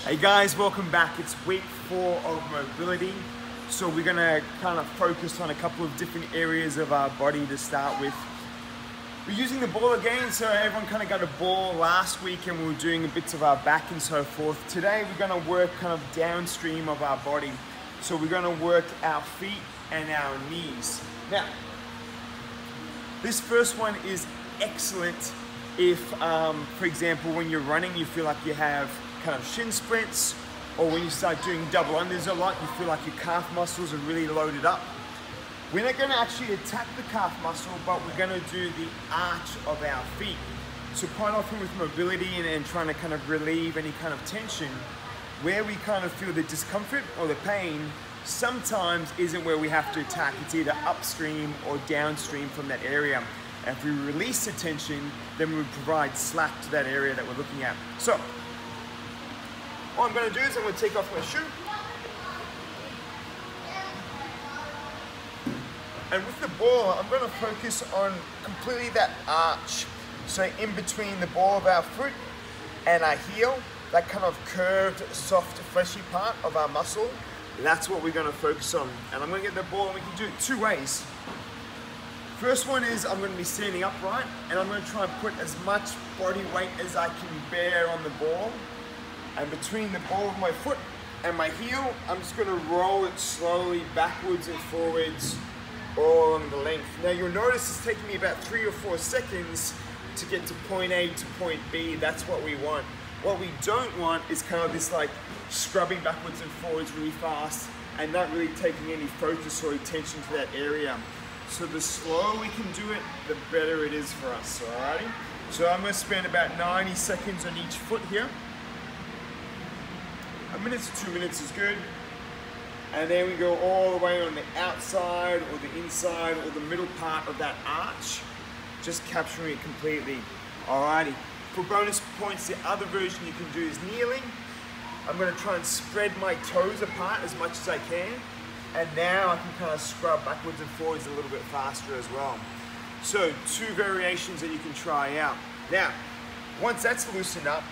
Hey guys, welcome back. It's week 4 of mobility. So we're gonna kind of focus on a couple of different areas of our body to start with. We're using the ball again, so everyone kind of got a ball last week and we were doing bits of our back and so forth. Today we're gonna work kind of downstream of our body. So we're gonna work our feet and our knees. Now, this first one is excellent if, for example, when you're running, you feel like you have kind of shin splints, or when you start doing double unders a lot, you feel like your calf muscles are really loaded up. We're not going to actually attack the calf muscle, but we're going to do the arch of our feet. So quite often with mobility and trying to kind of relieve any kind of tension, where we kind of feel the discomfort or the pain sometimes isn't where we have to attack. It's either upstream or downstream from that area. And if we release the tension, then we provide slack to that area that we're looking at. So what I'm going to do is I'm going to take off my shoe. And with the ball, I'm going to focus on completely that arch. So in between the ball of our foot and our heel, that kind of curved, soft, fleshy part of our muscle, that's what we're going to focus on. And I'm going to get the ball, and we can do it 2 ways. First one is I'm going to be standing upright, and I'm going to try and put as much body weight as I can bear on the ball. And between the ball of my foot and my heel, I'm just going to roll it slowly backwards and forwards all along the length. Now you'll notice it's taking me about 3 or 4 seconds to get to point A to point B. That's what we want. What we don't want is kind of this like scrubbing backwards and forwards really fast and not really taking any focus or attention to that area. So the slower we can do it, the better it is for us, alrighty? So I'm going to spend about 90 seconds on each foot here. A minute to 2 minutes is good. And then we go all the way on the outside or the inside or the middle part of that arch, just capturing it completely. Alrighty. For bonus points, the other version you can do is kneeling. I'm going to try and spread my toes apart as much as I can. And now I can kind of scrub backwards and forwards a little bit faster as well. So 2 variations that you can try out. Now, once that's loosened up,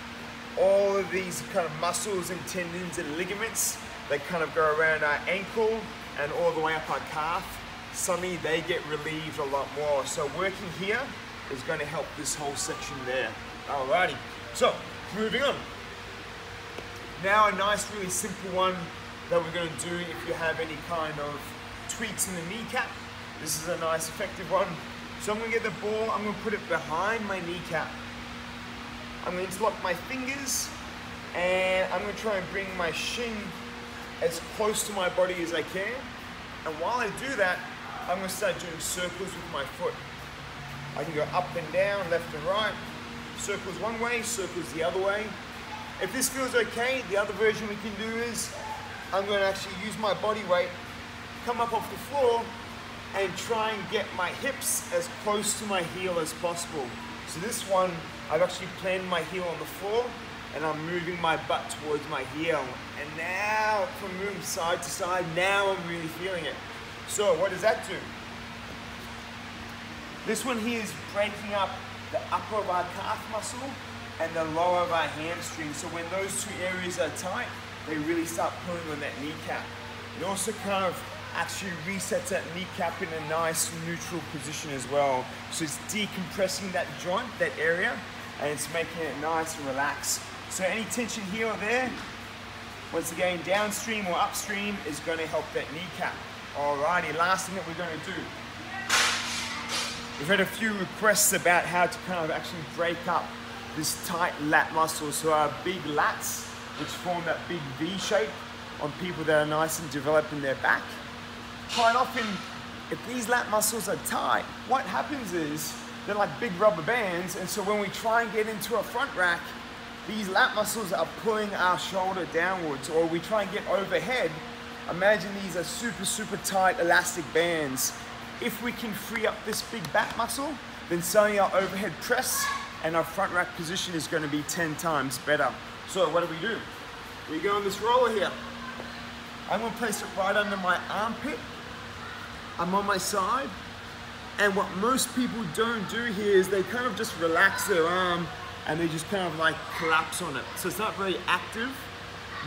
all of these kind of muscles and tendons and ligaments that kind of go around our ankle and all the way up our calf, suddenly they get relieved a lot more. So working here is going to help this whole section there. Alrighty, so moving on. Now a nice really simple one that we're going to do if you have any kind of tweaks in the kneecap. This is a nice effective one. So I'm going to get the ball, I'm going to put it behind my kneecap. I'm going to interlock my fingers, and I'm going to try and bring my shin as close to my body as I can. And while I do that, I'm going to start doing circles with my foot. I can go up and down, left and right, circles one way, circles the other way. If this feels okay, the other version we can do is I'm going to actually use my body weight, come up off the floor, and try and get my hips as close to my heel as possible. So this one, I've actually planted my heel on the floor and I'm moving my butt towards my heel. And now, from moving side to side, now I'm really feeling it. So what does that do? This one here is breaking up the upper of our calf muscle and the lower of our hamstring. So when those 2 areas are tight, they really start pulling on that kneecap. It also kind of actually resets that kneecap in a nice neutral position as well. So it's decompressing that joint, that area, and it's making it nice and relaxed. So any tension here or there, once again, downstream or upstream is going to help that kneecap. Alrighty, last thing that we're going to do. We've had a few requests about how to kind of actually break up this tight lat muscle. So our big lats, which form that big V shape on people that are nice and developed in their back. Quite often, if these lat muscles are tight, what happens is they're like big rubber bands, and so when we try and get into a front rack, these lat muscles are pulling our shoulder downwards, or we try and get overhead. Imagine these are super, super tight elastic bands. If we can free up this big back muscle, then suddenly our overhead press and our front rack position is going to be 10 times better. So what do? We go on this roller here. I'm going to place it right under my armpit. I'm on my side. And what most people don't do here is they kind of just relax their arm and they just kind of like collapse on it. So it's not very active.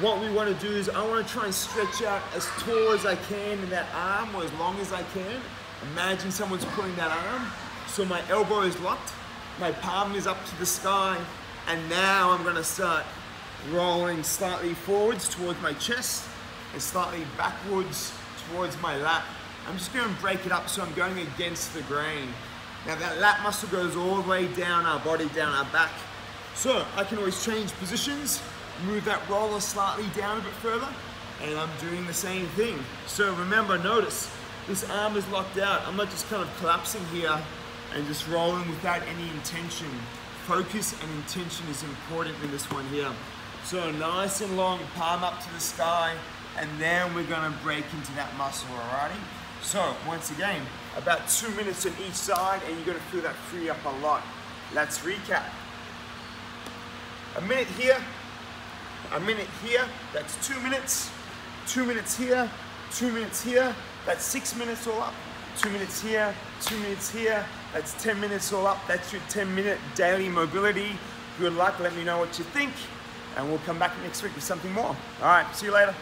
what we want to do is I want to try and stretch out as tall as I can in that arm, or as long as I can. Imagine someone's pulling that arm. So my elbow is locked, my palm is up to the sky, and now I'm going to start rolling slightly forwards towards my chest and slightly backwards towards my lat. I'm just going to break it up so I'm going against the grain. Now that lat muscle goes all the way down our body, down our back. So I can always change positions, move that roller slightly down a bit further, and I'm doing the same thing. So remember, notice, this arm is locked out. I'm not just kind of collapsing here and just rolling without any intention. Focus and intention is important in this one here. So nice and long, palm up to the sky, and then we're gonna break into that muscle, alrighty? So once again, about 2 minutes on each side, and you're gonna feel that free up a lot. Let's recap. A minute here, a minute here, that's 2 minutes. 2 minutes here, 2 minutes here, that's 6 minutes all up. 2 minutes here, 2 minutes here, that's 10 minutes all up. That's your 10-minute daily mobility. Good luck, let me know what you think, and we'll come back next week with something more. All right, see you later.